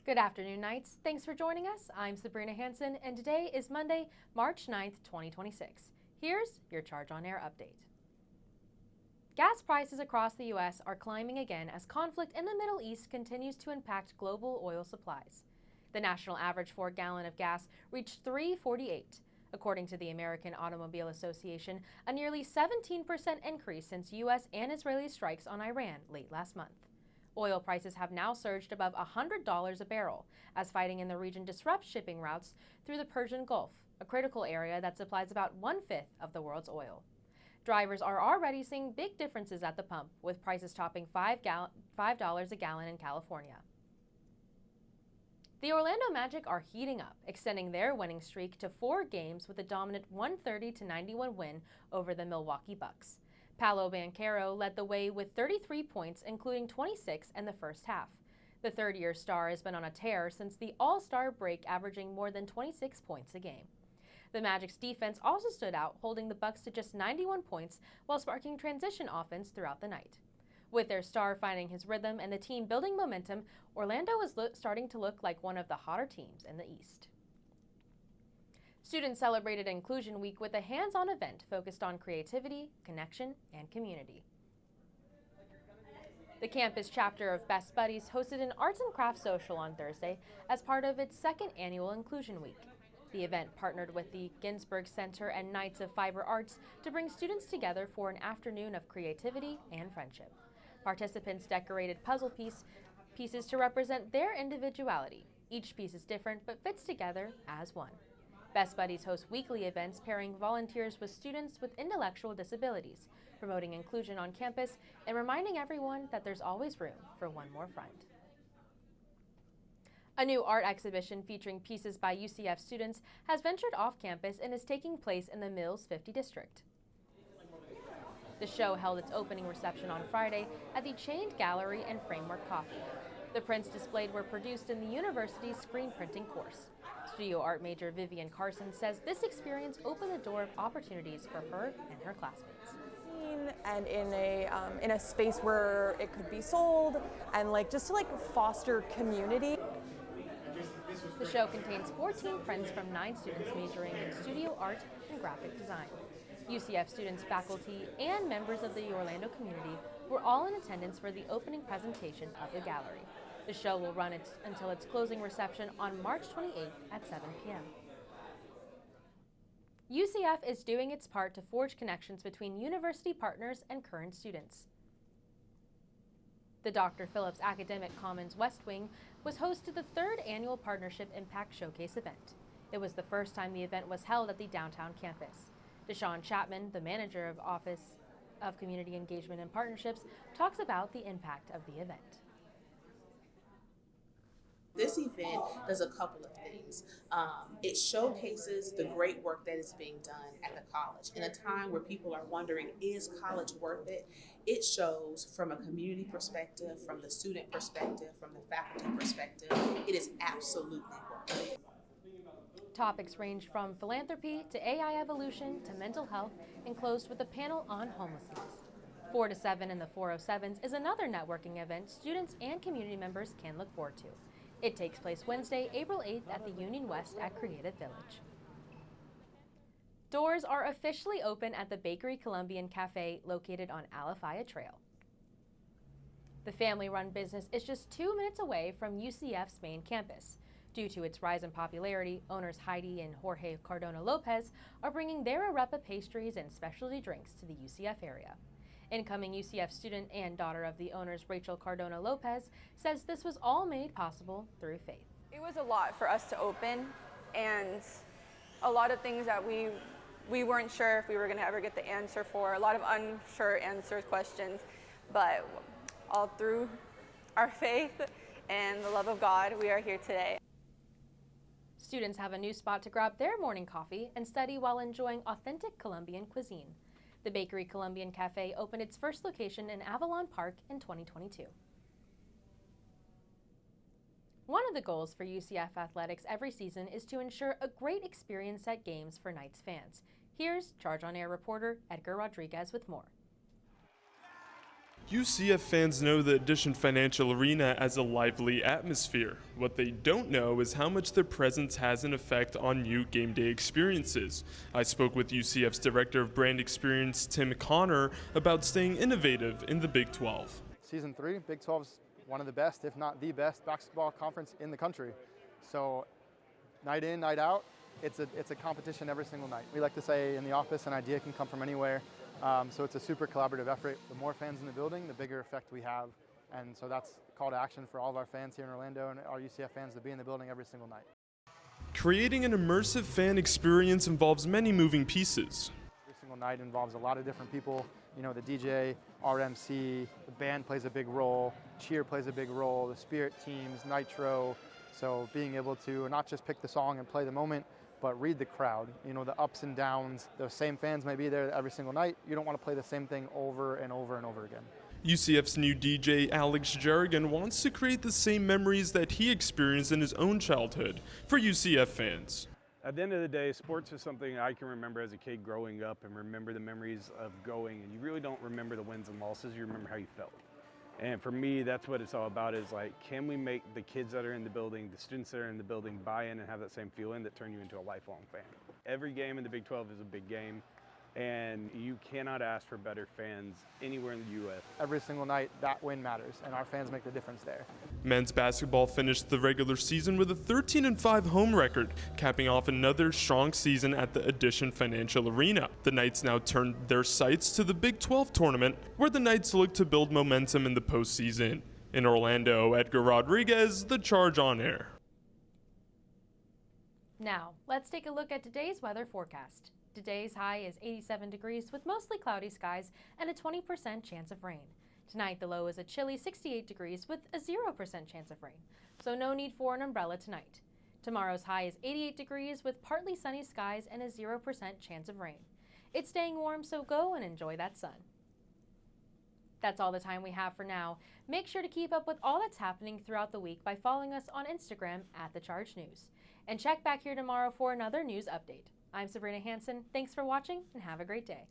Good afternoon, Knights. Thanks for joining us. I'm Sabrina Hansen, and today is Monday, March 9th, 2026. Here's your Charge on Air update. Gas prices across the U.S. are climbing again as conflict in the Middle East continues to impact global oil supplies. The national average for a gallon of gas reached $3.48. According to the American Automobile Association, a nearly 17% increase since U.S. and Israeli strikes on Iran late last month. Oil prices have now surged above $100 a barrel as fighting in the region disrupts shipping routes through the Persian Gulf, a critical area that supplies about 1/5 of the world's oil. Drivers are already seeing big differences at the pump, with prices topping $5 a gallon in California. The Orlando Magic are heating up, extending their winning streak to 4 games with a dominant 130-91 win over the Milwaukee Bucks. Paolo Banchero led the way with 33 points, including 26 in the first half. The third-year star has been on a tear since the All-Star break, averaging more than 26 points a game. The Magic's defense also stood out, holding the Bucks to just 91 points while sparking transition offense throughout the night. With their star finding his rhythm and the team building momentum, Orlando is starting to look like one of the hotter teams in the East. Students celebrated Inclusion Week with a hands-on event focused on creativity, connection, and community. The campus chapter of Best Buddies hosted an arts and crafts social on Thursday as part of its second annual Inclusion Week. The event partnered with the Ginsberg Center and Knights of Fiber Arts to bring students together for an afternoon of creativity and friendship. Participants decorated puzzle pieces to represent their individuality. Each piece is different but fits together as one. Best Buddies host weekly events pairing volunteers with students with intellectual disabilities, promoting inclusion on campus and reminding everyone that there's always room for one more friend. A new art exhibition featuring pieces by UCF students has ventured off campus and is taking place in the Mills 50 district. The show held its opening reception on Friday at the Chained Gallery and Framework Coffee. The prints displayed were produced in the university's screen printing course. Studio art major Vivian Carson says this experience opened the door of opportunities for her and her classmates. And in a space where it could be sold, and just to foster community. The show contains 14 prints from 9 students majoring in studio art and graphic design. UCF students, faculty, and members of the Orlando community were all in attendance for the opening presentation of the gallery. The show will run until its closing reception on March 28th at 7 p.m. UCF is doing its part to forge connections between university partners and current students. The Dr. Phillips Academic Commons West Wing was host to the 3rd annual Partnership Impact Showcase event. It was the first time the event was held at the downtown campus. Deshaun Chapman, the manager of Office of Community Engagement and Partnerships, talks about the impact of the event. This event does a couple of things. It showcases the great work that is being done at the college. In a time where people are wondering, is college worth it? It shows from a community perspective, from the student perspective, from the faculty perspective, it is absolutely worth it. Topics range from philanthropy to AI evolution to mental health, and closed with a panel on homelessness. 4 to 7 in the 407s is another networking event students and community members can look forward to. It takes place Wednesday, April 8th at the Union West at Creative Village. Doors are officially open at the Bakery Colombian Cafe located on Alafaya Trail. The family-run business is just 2 minutes away from UCF's main campus. Due to its rise in popularity, owners Heidi and Jorge Cardona Lopez are bringing their arepa pastries and specialty drinks to the UCF area. Incoming UCF student and daughter of the owners, Rachel Cardona Lopez, says this was all made possible through faith. It was a lot for us to open, and a lot of things that we weren't sure if we were going to ever get the answer for, a lot of unsure answers, questions, but all through our faith and the love of God, we are here today. Students have a new spot to grab their morning coffee and study while enjoying authentic Colombian cuisine. The Bakery Colombian Cafe opened its first location in Avalon Park in 2022. One of the goals for UCF athletics every season is to ensure a great experience at games for Knights fans. Here's Charge on Air reporter Edgar Rodriguez with more. UCF fans know the Addition Financial Arena as a lively atmosphere. What they don't know is how much their presence has an effect on new game day experiences. I spoke with UCF's Director of Brand Experience, Tim Connor, about staying innovative in the Big 12. Season 3, Big 12's one of the best, if not the best, basketball conference in the country. So night in, night out, it's a competition every single night. We like to say in the office, an idea can come from anywhere. So it's a super collaborative effort. The more fans in the building, the bigger effect we have. And so that's a call to action for all of our fans here in Orlando and our UCF fans to be in the building every single night. Creating an immersive fan experience involves many moving pieces. Every single night involves a lot of different people. You know, the DJ, RMC, the band plays a big role, cheer plays a big role, the spirit teams, Nitro. So being able to not just pick the song and play the moment, but read the crowd, you know, the ups and downs. Those same fans may be there every single night. You don't want to play the same thing over and over and over again. UCF's new DJ, Alex Jerrigan, wants to create the same memories that he experienced in his own childhood for UCF fans. At the end of the day, sports is something I can remember as a kid growing up and remember the memories of going. And you really don't remember the wins and losses, you remember how you felt. And for me, that's what it's all about, is like, can we make the kids that are in the building, the students that are in the building, buy in and have that same feeling that turn you into a lifelong fan. Every game in the Big 12 is a big game, and you cannot ask for better fans anywhere in the U.S. Every single night, that win matters, and our fans make the difference there. Men's basketball finished the regular season with a 13-5 home record, capping off another strong season at the Addition Financial Arena. The Knights now turn their sights to the Big 12 tournament, where the Knights look to build momentum in the postseason. In Orlando, Edgar Rodriguez, The Charge on Air. Now, let's take a look at today's weather forecast. Today's high is 87 degrees with mostly cloudy skies and a 20% chance of rain. Tonight, the low is a chilly 68 degrees with a 0% chance of rain, so no need for an umbrella tonight. Tomorrow's high is 88 degrees with partly sunny skies and a 0% chance of rain. It's staying warm, so go and enjoy that sun. That's all the time we have for now. Make sure to keep up with all that's happening throughout the week by following us on Instagram @TheChargeNews. And check back here tomorrow for another news update. I'm Sabrina Hansen. Thanks for watching and have a great day.